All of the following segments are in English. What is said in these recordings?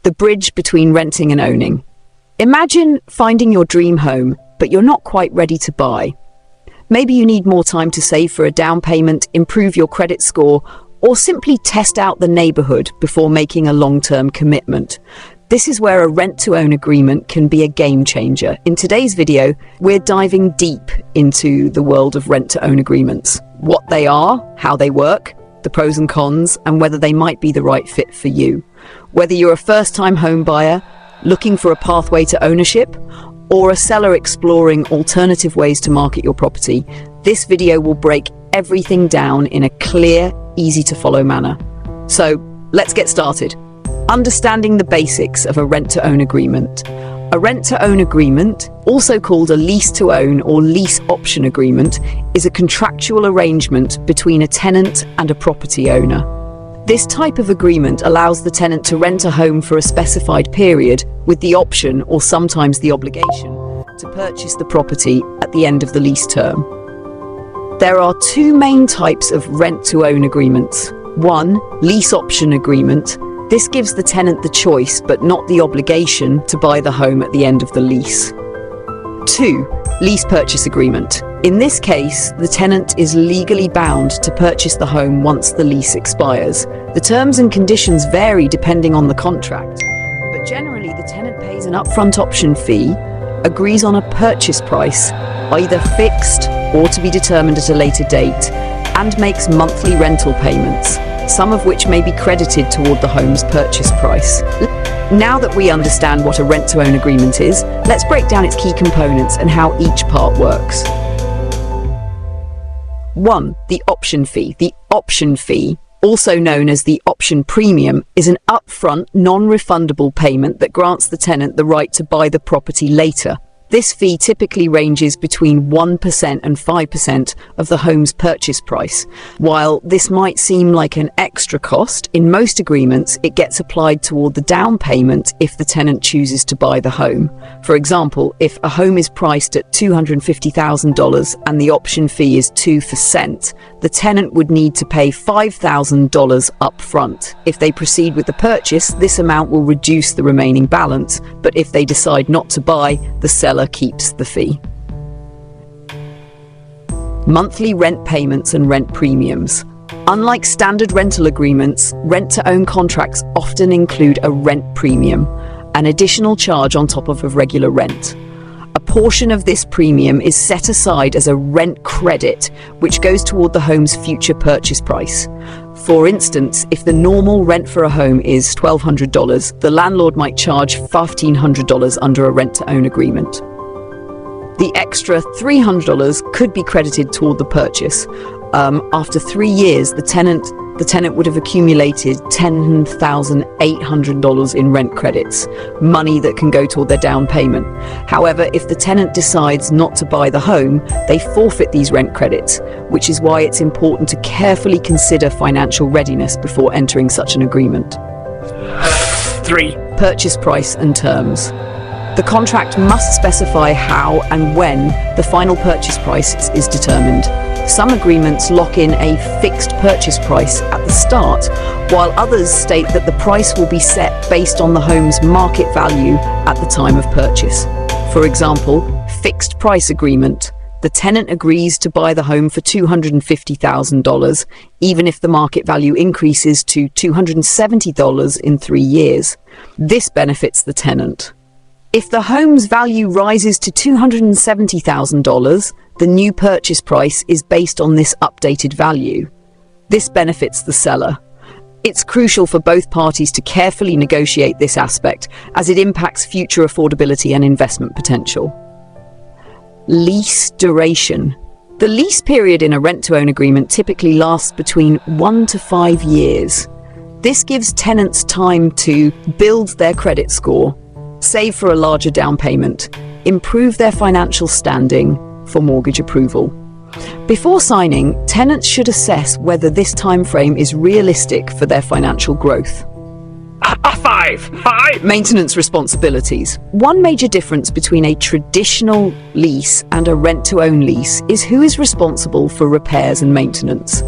The bridge between renting and owning. Imagine finding your dream home, but you're not quite ready to buy. Maybe you need more time to save for a down payment, improve your credit score, or simply test out the neighborhood before making a long-term commitment. This is where a rent-to-own agreement can be a game changer. In today's video, we're diving deep into the world of rent-to-own agreements. What they are, how they work, the pros and cons, and whether they might be the right fit for you. Whether you're a first-time home buyer, looking for a pathway to ownership, or a seller exploring alternative ways to market your property, this video will break everything down in a clear, easy-to-follow manner. So, let's get started. Understanding the basics of a rent-to-own agreement. A rent-to-own agreement, also called a lease-to-own or lease option agreement, is a contractual arrangement between a tenant and a property owner. This type of agreement allows the tenant to rent a home for a specified period with the option, or sometimes the obligation, to purchase the property at the end of the lease term. There are two main types of rent-to-own agreements. One, lease option agreement. This gives the tenant the choice, but not the obligation, to buy the home at the end of the lease. 2. Lease purchase agreement. In this case, the tenant is legally bound to purchase the home once the lease expires. The terms and conditions vary depending on the contract, but generally the tenant pays an upfront option fee, agrees on a purchase price, either fixed or to be determined at a later date, and makes monthly rental payments, some of which may be credited toward the home's purchase price. Now that we understand what a rent-to-own agreement is, let's break down its key components and how each part works. 1. The option fee. The option fee, also known as the option premium, is an upfront, non-refundable payment that grants the tenant the right to buy the property later. This fee typically ranges between 1% and 5% of the home's purchase price. While this might seem like an extra cost, in most agreements it gets applied toward the down payment if the tenant chooses to buy the home. For example, if a home is priced at $250,000 and the option fee is 2%, the tenant would need to pay $5,000 up front. If they proceed with the purchase, this amount will reduce the remaining balance, but if they decide not to buy, the seller keeps the fee. Monthly rent payments and rent premiums. Unlike standard rental agreements, rent-to-own contracts often include a rent premium, an additional charge on top of a regular rent. A portion of this premium is set aside as a rent credit, which goes toward the home's future purchase price. For instance, if the normal rent for a home is $1,200, the landlord might charge $1,500 under a rent-to-own agreement. The extra $300 could be credited toward the purchase. After 3 years, the tenant would have accumulated $10,800 in rent credits, money that can go toward their down payment. However, if the tenant decides not to buy the home, they forfeit these rent credits, which is why it's important to carefully consider financial readiness before entering such an agreement. 3. Purchase price and terms. The contract must specify how and when the final purchase price is determined. Some agreements lock in a fixed purchase price at the start, while others state that the price will be set based on the home's market value at the time of purchase. For example, fixed price agreement. The tenant agrees to buy the home for $250,000, even if the market value increases to $270 in 3 years. This benefits the tenant. If the home's value rises to $270,000, the new purchase price is based on this updated value. This benefits the seller. It's crucial for both parties to carefully negotiate this aspect, as it impacts future affordability and investment potential. Lease duration. The lease period in a rent-to-own agreement typically lasts between 1 to 5 years. This gives tenants time to build their credit score, save for a larger down payment, improve their financial standing for mortgage approval. Before signing, tenants should assess whether this time frame is realistic for their financial growth. 5. Maintenance responsibilities. One major difference between a traditional lease and a rent-to-own lease is who is responsible for repairs and maintenance.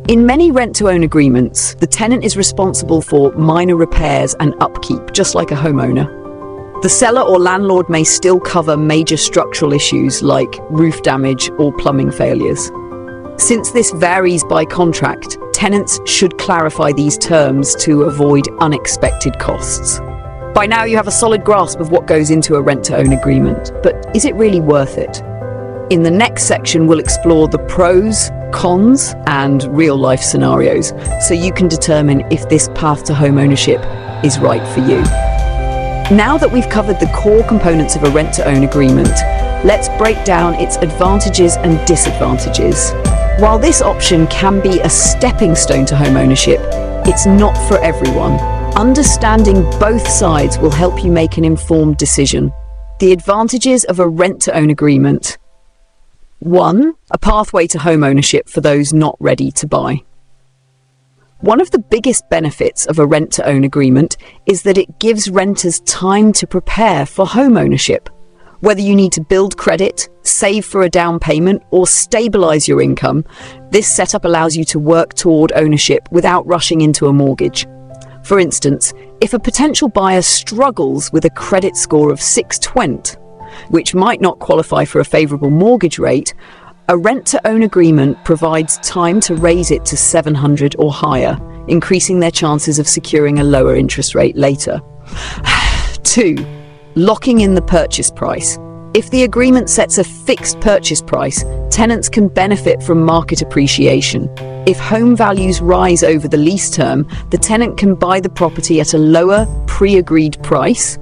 In many rent-to-own agreements, the tenant is responsible for minor repairs and upkeep, just like a homeowner. The seller or landlord may still cover major structural issues like roof damage or plumbing failures. Since this varies by contract, tenants should clarify these terms to avoid unexpected costs. By now you have a solid grasp of what goes into a rent-to-own agreement, but is it really worth it? In the next section, we'll explore the pros, cons, and real-life scenarios, so you can determine if this path to home ownership is right for you. Now that we've covered the core components of a rent-to-own agreement, let's break down its advantages and disadvantages. While this option can be a stepping stone to home ownership, it's not for everyone. Understanding both sides will help you make an informed decision. The advantages of a rent-to-own agreement. 1. A pathway to home ownership for those not ready to buy. One of the biggest benefits of a rent-to-own agreement is that it gives renters time to prepare for home ownership. Whether you need to build credit, save for a down payment, or stabilize your income, this setup allows you to work toward ownership without rushing into a mortgage. For instance, if a potential buyer struggles with a credit score of 620, which might not qualify for a favorable mortgage rate, a rent-to-own agreement provides time to raise it to 700 or higher, increasing their chances of securing a lower interest rate later. 2. Locking in the purchase price. If the agreement sets a fixed purchase price, tenants can benefit from market appreciation. If home values rise over the lease term, the tenant can buy the property at a lower, pre-agreed price,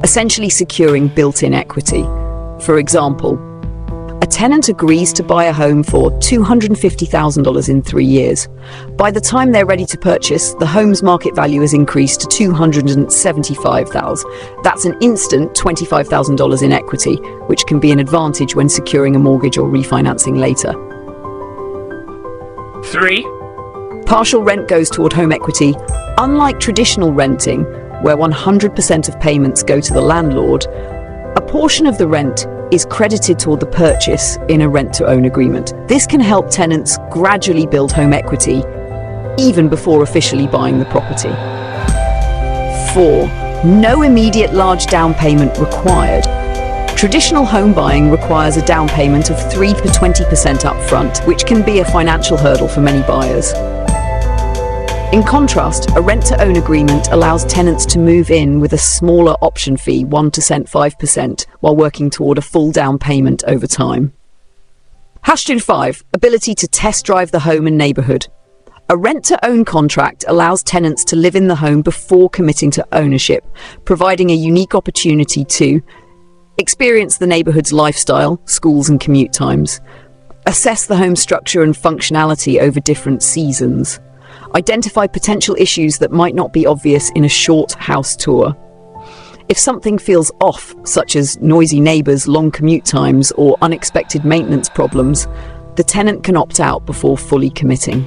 essentially securing built-in equity. For example, a tenant agrees to buy a home for $250,000 in 3 years. By the time they're ready to purchase, the home's market value has increased to $275,000. That's an instant $25,000 in equity, which can be an advantage when securing a mortgage or refinancing later. 3. Partial rent goes toward home equity. Unlike traditional renting, where 100% of payments go to the landlord, a portion of the rent is credited toward the purchase in a rent-to-own agreement. This can help tenants gradually build home equity, even before officially buying the property. 4. No immediate large down payment required. Traditional home buying requires a down payment of 3 to 20% upfront, which can be a financial hurdle for many buyers. In contrast, a rent-to-own agreement allows tenants to move in with a smaller option fee, 1% to 5%, while working toward a full down payment over time. #5. Ability to test drive the home and neighborhood. A rent-to-own contract allows tenants to live in the home before committing to ownership, providing a unique opportunity to experience the neighborhood's lifestyle, schools and commute times, assess the home structure and functionality over different seasons, identify potential issues that might not be obvious in a short house tour. If something feels off, such as noisy neighbors, long commute times, or unexpected maintenance problems, the tenant can opt out before fully committing.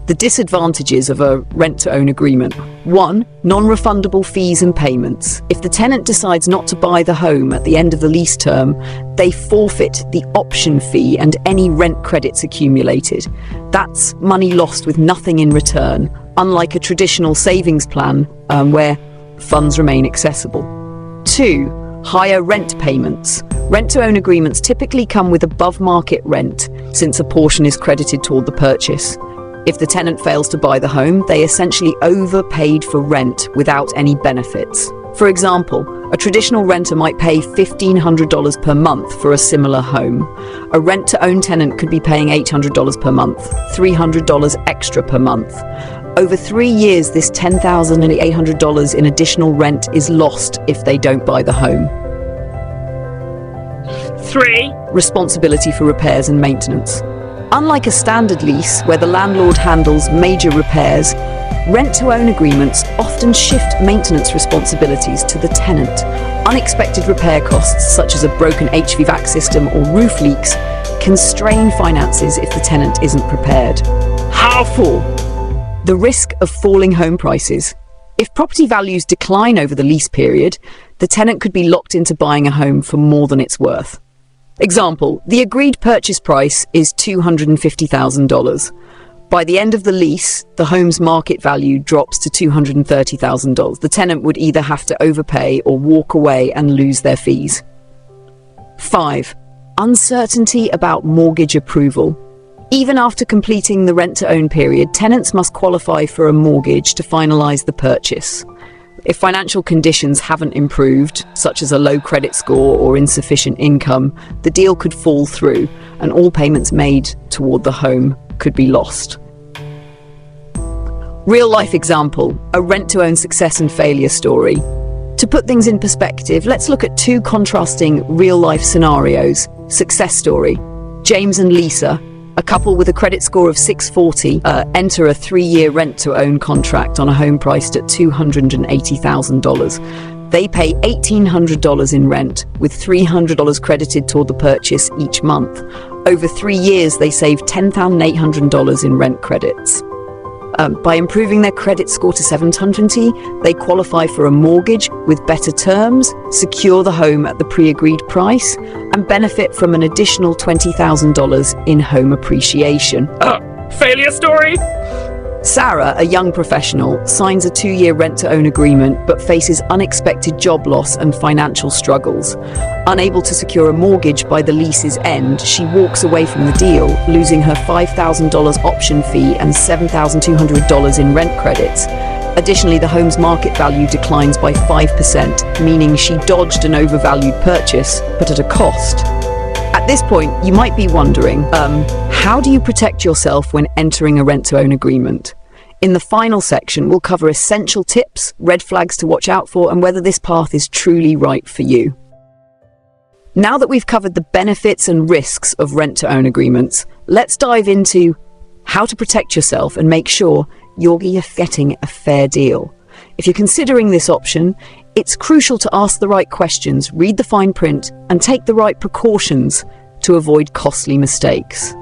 The disadvantages of a rent-to-own agreement. 1. Non-refundable fees and payments. If the tenant decides not to buy the home at the end of the lease term, they forfeit the option fee and any rent credits accumulated. That's money lost with nothing in return, unlike a traditional savings plan where funds remain accessible. 2. Higher rent payments. Rent-to-own agreements typically come with above-market rent, since a portion is credited toward the purchase. If the tenant fails to buy the home, they essentially overpaid for rent without any benefits. For example, a traditional renter might pay $1,500 per month for a similar home. A rent-to-own tenant could be paying $800 per month, $300 extra per month. Over 3 years, this $10,800 in additional rent is lost if they don't buy the home. 3. Responsibility for repairs and maintenance. Unlike a standard lease, where the landlord handles major repairs, rent-to-own agreements often shift maintenance responsibilities to the tenant. Unexpected repair costs, such as a broken HVAC system or roof leaks, can strain finances if the tenant isn't prepared. How 4. The risk of falling home prices. If property values decline over the lease period, the tenant could be locked into buying a home for more than it's worth. Example, the agreed purchase price is $250,000. By the end of the lease, the home's market value drops to $230,000. The tenant would either have to overpay or walk away and lose their fees. 5. Uncertainty about mortgage approval. Even after completing the rent-to-own period, tenants must qualify for a mortgage to finalize the purchase. If financial conditions haven't improved, such as a low credit score or insufficient income, the deal could fall through and all payments made toward the home could be lost. Real-life example, a rent-to-own success and failure story. To put things in perspective, let's look at two contrasting real-life scenarios. Success story. James and Lisa, a couple with a credit score of 640, enter a 3-year rent-to-own contract on a home priced at $280,000. They pay $1,800 in rent, with $300 credited toward the purchase each month. Over 3 years, they save $10,800 in rent credits. By improving their credit score to 720, they qualify for a mortgage with better terms, secure the home at the pre-agreed price, and benefit from an additional $20,000 in home appreciation. Failure story? Sarah, a young professional, signs a 2-year rent-to-own agreement but faces unexpected job loss and financial struggles. Unable to secure a mortgage by the lease's end, she walks away from the deal, losing her $5,000 option fee and $7,200 in rent credits. Additionally, the home's market value declines by 5%, meaning she dodged an overvalued purchase, but at a cost. At this point, you might be wondering, how do you protect yourself when entering a rent-to-own agreement? In the final section, we'll cover essential tips, red flags to watch out for, and whether this path is truly right for you. Now that we've covered the benefits and risks of rent-to-own agreements, let's dive into how to protect yourself and make sure you're getting a fair deal. If you're considering this option, it's crucial to ask the right questions, read the fine print, and take the right precautions to avoid costly mistakes.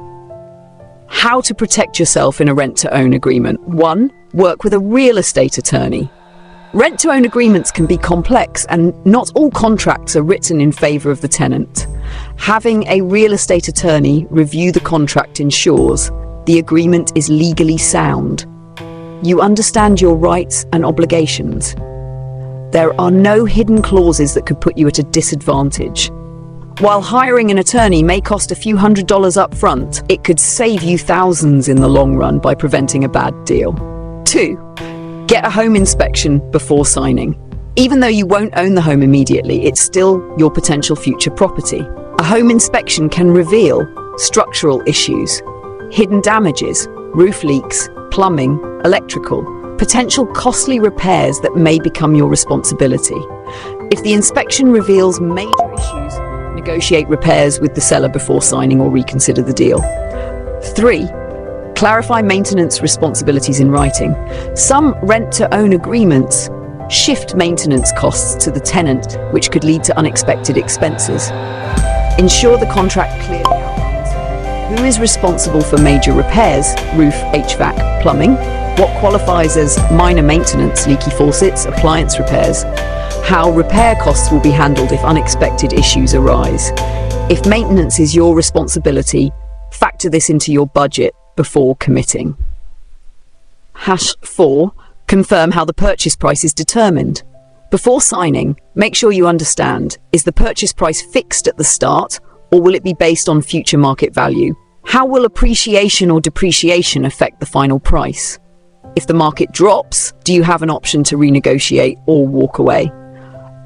How to protect yourself in a rent-to-own agreement. 1. Work with a real estate attorney. Rent-to-own agreements can be complex, and not all contracts are written in favor of the tenant. Having a real estate attorney review the contract ensures the agreement is legally sound. You understand your rights and obligations. There are no hidden clauses that could put you at a disadvantage. While hiring an attorney may cost a few $100s up front, it could save you thousands in the long run by preventing a bad deal. 2. Get a home inspection before signing. Even though you won't own the home immediately, it's still your potential future property. A home inspection can reveal structural issues, hidden damages, roof leaks, plumbing, electrical, potential costly repairs that may become your responsibility. If the inspection reveals major issues, negotiate repairs with the seller before signing or reconsider the deal. 3. Clarify maintenance responsibilities in writing. Some rent-to-own agreements shift maintenance costs to the tenant, which could lead to unexpected expenses. Ensure the contract clearly outlines who is responsible for major repairs, roof, HVAC, plumbing, what qualifies as minor maintenance, leaky faucets, appliance repairs, how repair costs will be handled if unexpected issues arise. If maintenance is your responsibility, factor this into your budget before committing. 4. Confirm how the purchase price is determined. Before signing, make sure you understand, is the purchase price fixed at the start, or will it be based on future market value? How will appreciation or depreciation affect the final price? If the market drops, do you have an option to renegotiate or walk away?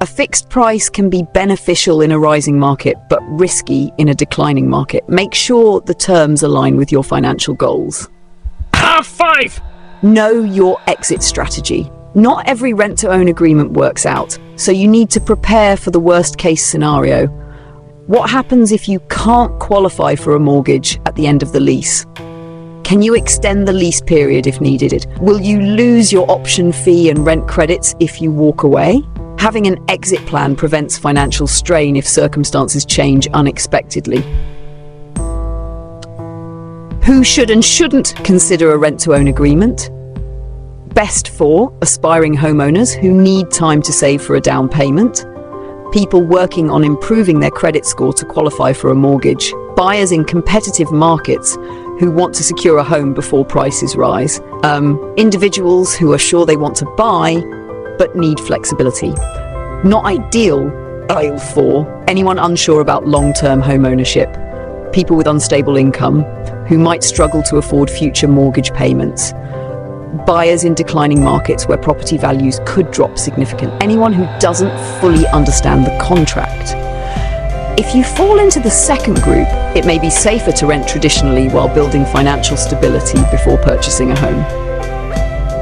A fixed price can be beneficial in a rising market, but risky in a declining market. Make sure the terms align with your financial goals. 5! Know your exit strategy. Not every rent-to-own agreement works out, so you need to prepare for the worst-case scenario. What happens if you can't qualify for a mortgage at the end of the lease? Can you extend the lease period if needed? Will you lose your option fee and rent credits if you walk away? Having an exit plan prevents financial strain if circumstances change unexpectedly. Who should and shouldn't consider a rent-to-own agreement? Best for aspiring homeowners who need time to save for a down payment, people working on improving their credit score to qualify for a mortgage, buyers in competitive markets who want to secure a home before prices rise, individuals who are sure they want to buy but need flexibility. Not ideal, aisle 4, anyone unsure about long-term home ownership, people with unstable income who might struggle to afford future mortgage payments, buyers in declining markets where property values could drop significantly, anyone who doesn't fully understand the contract. If you fall into the second group, it may be safer to rent traditionally while building financial stability before purchasing a home.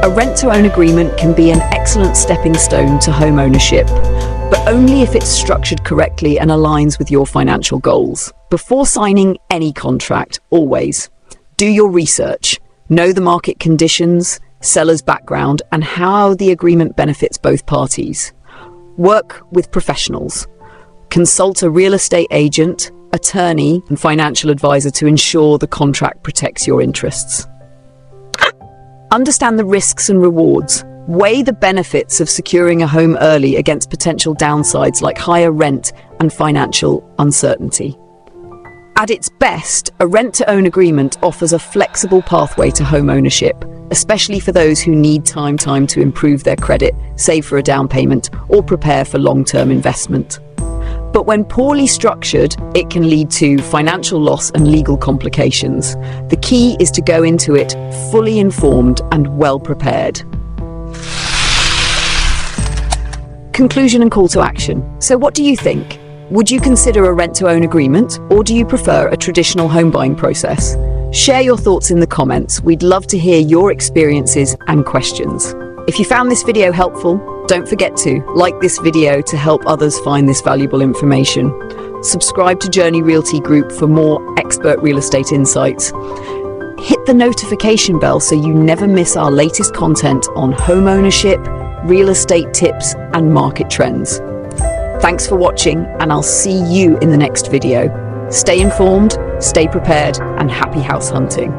A rent-to-own agreement can be an excellent stepping stone to home ownership, but only if it's structured correctly and aligns with your financial goals. Before signing any contract, always do your research, know the market conditions, seller's background, and how the agreement benefits both parties. Work with professionals. Consult a real estate agent, attorney, and financial advisor to ensure the contract protects your interests. Understand the risks and rewards. Weigh the benefits of securing a home early against potential downsides like higher rent and financial uncertainty. At its best, a rent-to-own agreement offers a flexible pathway to home ownership, especially for those who need time to improve their credit, save for a down payment, or prepare for long-term investment. But when poorly structured, it can lead to financial loss and legal complications. The key is to go into it fully informed and well prepared. Conclusion and call to action. So what do you think? Would you consider a rent-to-own agreement, or do you prefer a traditional home buying process? Share your thoughts in the comments. We'd love to hear your experiences and questions. If you found this video helpful, don't forget to like this video to help others find this valuable information. Subscribe to Journey Realty Group for more expert real estate insights. Hit the notification bell so you never miss our latest content on home ownership, real estate tips, and market trends. Thanks for watching, and I'll see you in the next video. Stay informed, stay prepared, and happy house hunting.